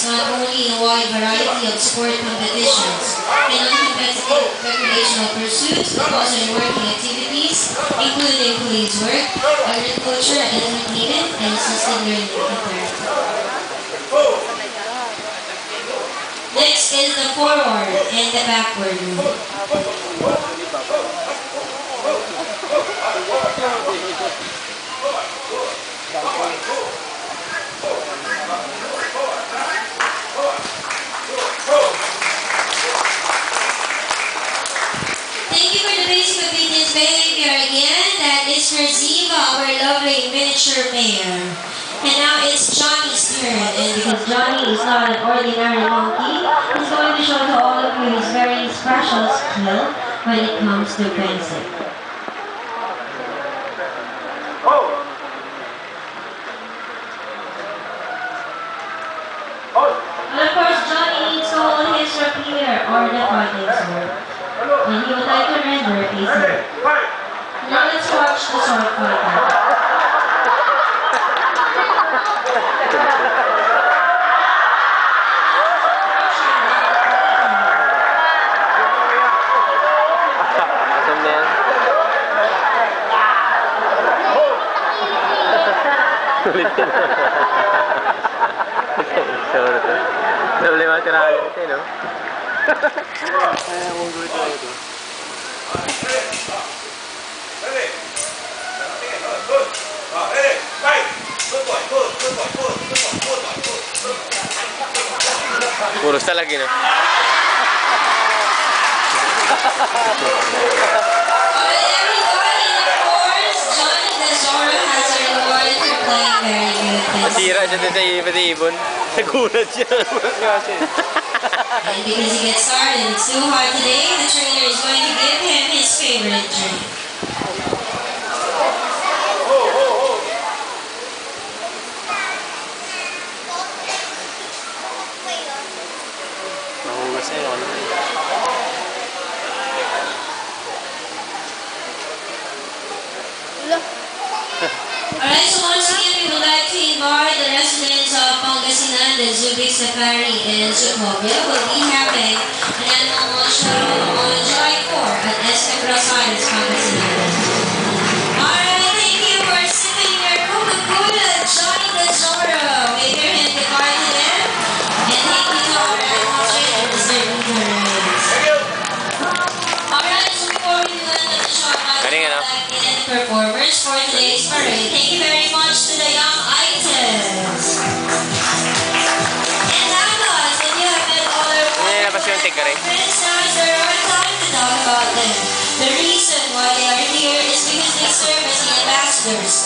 participates not only in a wide variety of sport competitions and non-competitive recreational pursuits, but also in working activities, including police work, agriculture, entertainment, and assisted learning and therapy. Next is the forward and the backward move. Thank you for the basic obedience behavior again. That is for Ziva, our lovely miniature mayor. And now it's Johnny's turn. And because Johnny is not an ordinary monkey, he's going to show to all of you his very special skill when it comes to fencing. And of course, Johnny needs to hold his rapier or the fighting sword. And he would like to render a piece of it. Now let's watch the sword fight. Problema tirahan ito, no? Ay, akong gulo ito. Puros talaga, no? Masira siya din sa ibon. Nagulat siya. And because he gets started, it's too hard today, the trainer is going to give him his favorite drink. Nahugas na yun. Alright, so once again, we would like to invite the residents of Pangasinan, the Zubik Safari and Zucobia will be having an animal show on July 4 at Escabrosales, Pangasinan. Alright, thank you for sipping your Coca-Cola, Johnny the Zorro. Wave your hand goodbye to them. And thank you to our animal trainer, Mr. Uberus. Alright, so before we go into the show, I'd like to thank performers for today's parade. Thank you very much to the young items. And Agos, if you have met all our friends, now is the right time to talk about them. The reason why they are here is because they serve as the ambassadors